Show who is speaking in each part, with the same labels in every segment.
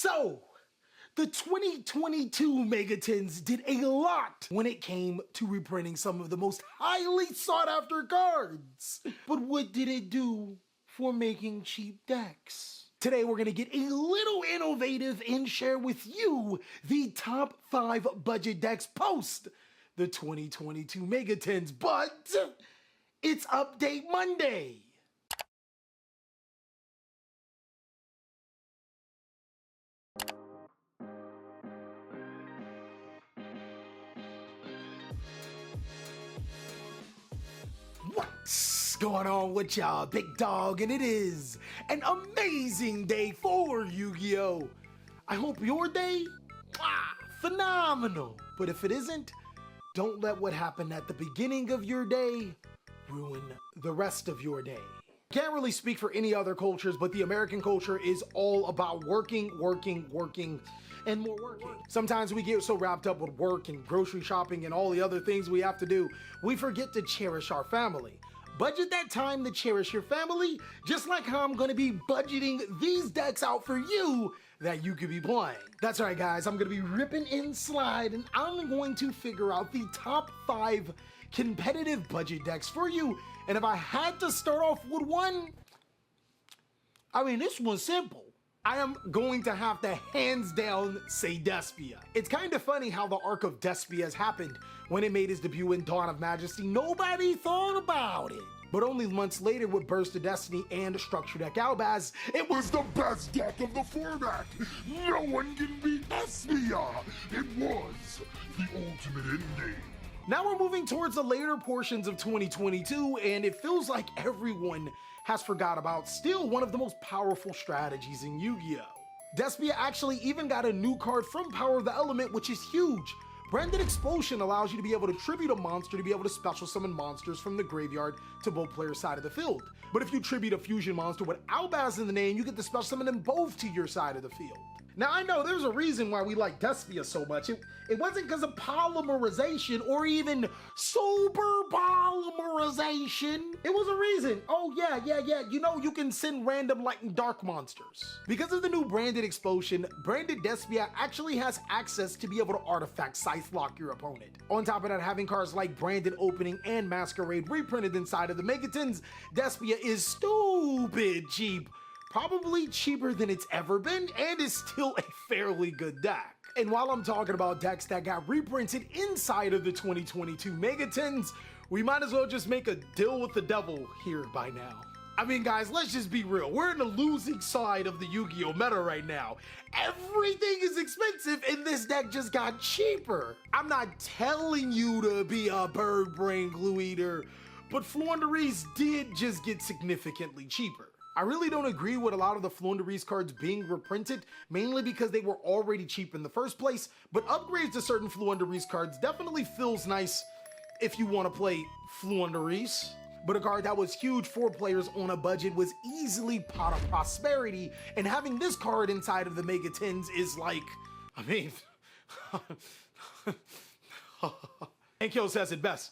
Speaker 1: So, the 2022 Megatins did a lot when it came to reprinting some of the most highly sought after cards. But what did it do for making cheap decks? Today we're gonna get a little innovative and share with you the top 5 budget decks post the 2022 Megatins, but it's Update Monday. What's going on with y'all, big dog? And it is an amazing day for Yu-Gi-Oh! I hope your day, phenomenal. But if it isn't, don't let what happened at the beginning of your day ruin the rest of your day. Can't really speak for any other cultures, but the American culture is all about working, and more working. Sometimes we get so wrapped up with work and grocery shopping and all the other things we have to do, we forget to cherish our family. Budget that time to cherish your family, just like how I'm gonna be budgeting these decks out for you that you could be playing. That's right, guys, I'm gonna be ripping in slide and I'm going to figure out the top 5 competitive budget decks for you. And if I had to start off with one, this one's simple. I am going to have to hands down say Despia. It's kind of funny how the arc of Despia has happened. When it made his debut in Dawn of Majesty, nobody thought about it. But only months later with Burst of Destiny and Structure Deck Albaz, it was the best deck of the format. No one can beat Despia. It was the ultimate endgame. Now we're moving towards the later portions of 2022, and it feels like everyone has forgot about still one of the most powerful strategies in Yu-Gi-Oh! Despia actually even got a new card from Power of the Element, which is huge. Branded Explosion allows you to be able to tribute a monster to be able to special summon monsters from the graveyard to both players' side of the field. But if you tribute a fusion monster with Albaz in the name, you get to special summon them both to your side of the field. Now I know there's a reason why we like Despia so much. It wasn't because of polymerization or even super polymerization. It was a reason. Oh yeah. You know you can send random light and dark monsters. Because of the new Branded Explosion, Branded Despia actually has access to be able to artifact Scythe Lock your opponent. On top of that, having cards like Branded Opening and Masquerade reprinted inside of the Megatins, Despia is stupid cheap. Probably cheaper than it's ever been, and is still a fairly good deck. And while I'm talking about decks that got reprinted inside of the 2022 Megatins, we might as well just make a deal with the devil here by now. Guys, let's just be real. We're in the losing side of the Yu-Gi-Oh! Meta right now. Everything is expensive and this deck just got cheaper. I'm not telling you to be a bird brain glue eater, but Floowandereeze did just get significantly cheaper. I really don't agree with a lot of the Floowandereeze cards being reprinted, mainly because they were already cheap in the first place, but upgrades to certain Floowandereeze cards definitely feels nice if you want to play Floowandereeze. But a card that was huge for players on a budget was easily Pot of Prosperity, and having this card inside of the Megatins is like, Enkyo says it best.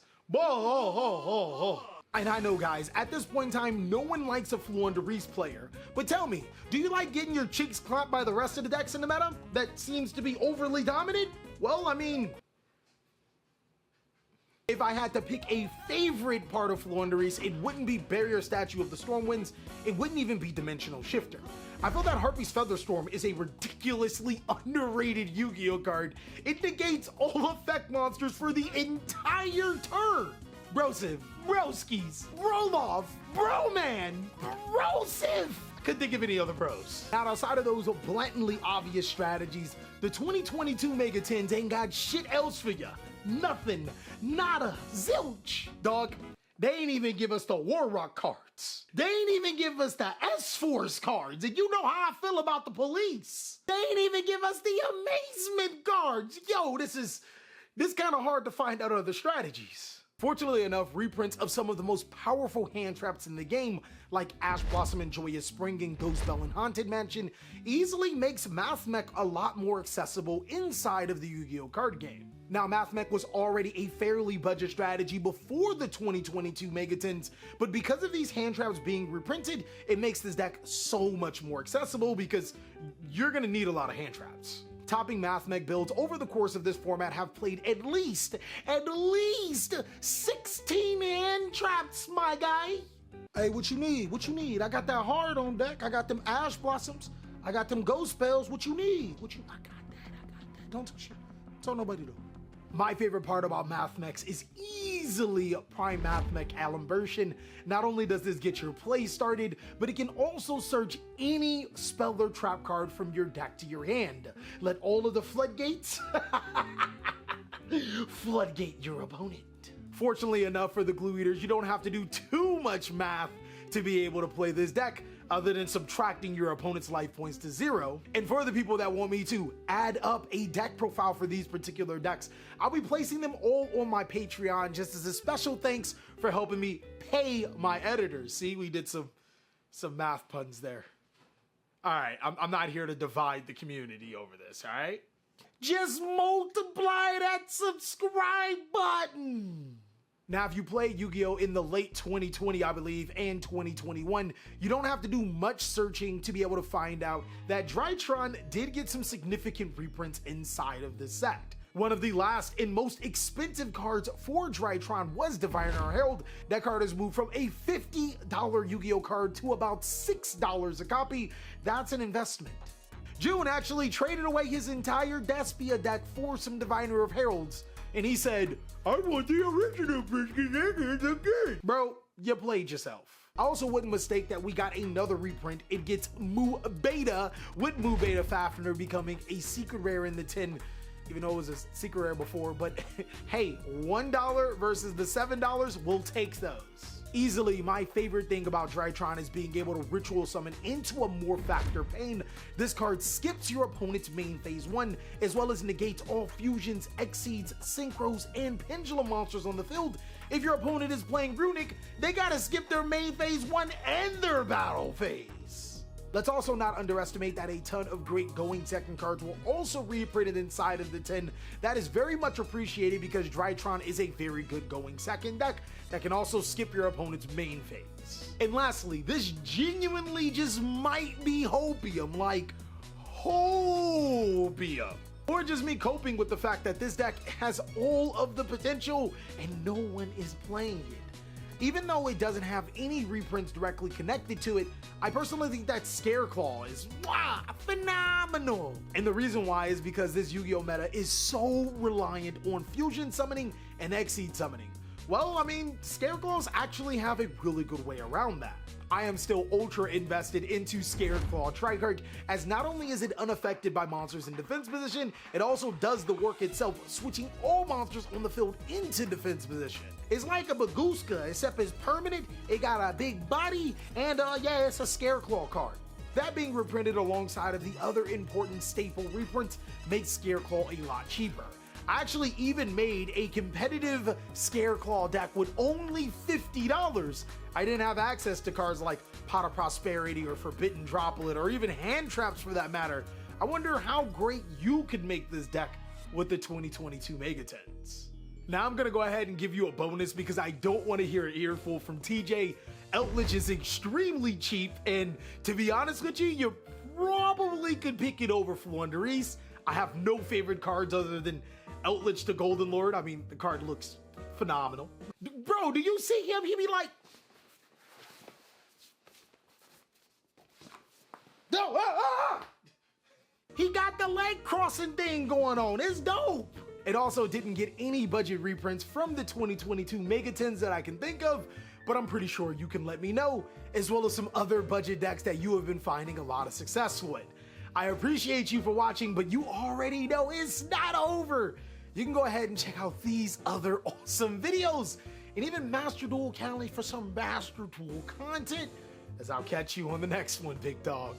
Speaker 1: And I know, guys, at this point in time, no one likes a Floowandereeze player. But tell me, do you like getting your cheeks clapped by the rest of the decks in the meta that seems to be overly dominant? Well, if I had to pick a favorite part of Floowandereeze, it wouldn't be Barrier Statue of the Stormwinds, it wouldn't even be Dimensional Shifter. I feel that Harpy's Featherstorm is a ridiculously underrated Yu-Gi-Oh card. It negates all effect monsters for the entire turn. Brosiv, Broskis, Brolov, Broman, Brosiv! Couldn't think of any other bros. Now, outside of those blatantly obvious strategies, the 2022 Megatins ain't got shit else for ya. Nothing, nada, zilch. Dog, they ain't even give us the War Rock cards. They ain't even give us the S-Force cards, and you know how I feel about the police. They ain't even give us the Amazement cards. Yo, this kind of hard to find out other strategies. Fortunately enough, reprints of some of the most powerful hand traps in the game, like Ash Blossom and Joyous Spring and Ghost Bell and Haunted Mansion, easily makes Math Mech a lot more accessible inside of the Yu-Gi-Oh card game. Now, MathMech was already a fairly budget strategy before the 2022 Megatins, but because of these hand traps being reprinted, it makes this deck so much more accessible because you're gonna need a lot of hand traps. Topping MathMech builds over the course of this format have played at least 16 hand traps, my guy. Hey, what you need? What you need? I got that hard on deck. I got them Ash Blossoms. I got them Ghost Spells. What you need? I got that. Don't touch it. Tell nobody though. My favorite part about MathMechs is easily Prime MathMech Alimbertion. Not only does this get your play started, but it can also search any spell or trap card from your deck to your hand. Let all of the floodgates floodgate your opponent. Fortunately enough for the Glue Eaters, you don't have to do too much math to be able to play this deck, other than subtracting your opponent's life points to 0. And for the people that want me to add up a deck profile for these particular decks, I'll be placing them all on my Patreon just as a special thanks for helping me pay my editors. See, we did some math puns there. All right, I'm not here to divide the community over this, all right? Just multiply that subscribe button. Now, if you played Yu-Gi-Oh! In the late 2020, I believe, and 2021, you don't have to do much searching to be able to find out that Drytron did get some significant reprints inside of this set. One of the last and most expensive cards for Drytron was Diviner Herald. That card has moved from a $50 Yu-Gi-Oh! Card to about $6 a copy. That's an investment. June actually traded away his entire Despia deck for some Diviner of Heralds, and he said, I want the original Brisket again. Bro, you played yourself. I also wouldn't mistake that we got another reprint. It gets Mu Beta, with Mu Beta Fafner becoming a secret rare in the tin, even though it was a secret rare before, but hey, $1 versus the $7, we'll take those. Easily, my favorite thing about Drytron is being able to ritual summon into a Morphactor Pain. This card skips your opponent's main phase 1, as well as negates all fusions, exceeds, synchros, and pendulum monsters on the field. If your opponent is playing Runic, they gotta skip their main phase 1 and their battle phase. Let's also not underestimate that a ton of great going second cards were also reprinted inside of the tin. That is very much appreciated because Drytron is a very good going second deck that can also skip your opponent's main phase. And lastly, this genuinely just might be hopium, like hopium. Or just me coping with the fact that this deck has all of the potential and no one is playing it. Even though it doesn't have any reprints directly connected to it, I personally think that Scareclaw is phenomenal. And the reason why is because this Yu-Gi-Oh! Meta is so reliant on fusion summoning and Exceed summoning. Well, I mean, Scareclaws actually have a really good way around that. I am still ultra invested into Scareclaw Tricart, as not only is it unaffected by monsters in defense position, it also does the work itself, switching all monsters on the field into defense position. It's like a Baguska, except it's permanent, it got a big body, and yeah, it's a Scareclaw card. That being reprinted alongside of the other important staple reprints makes Scareclaw a lot cheaper. I actually even made a competitive Scareclaw deck with only $50. I didn't have access to cards like Pot of Prosperity or Forbidden Droplet or even hand traps for that matter. I wonder how great you could make this deck with the 2022 Megatins. Now I'm gonna go ahead and give you a bonus because I don't want to hear an earful from TJ. Outlich is extremely cheap, and to be honest with you probably could pick it over Flundereese. I have no favorite cards other than Outlich the Golden Lord. I mean, the card looks phenomenal. Bro, do you see him? He be like, no, he got the leg crossing thing going on. It's dope. It also didn't get any budget reprints from the 2022 Megatins that I can think of, but I'm pretty sure you can let me know, as well as some other budget decks that you have been finding a lot of success with. I appreciate you for watching, but you already know it's not over. You can go ahead and check out these other awesome videos, and even Master Duel Cali for some Master Duel content, as I'll catch you on the next one, big dog.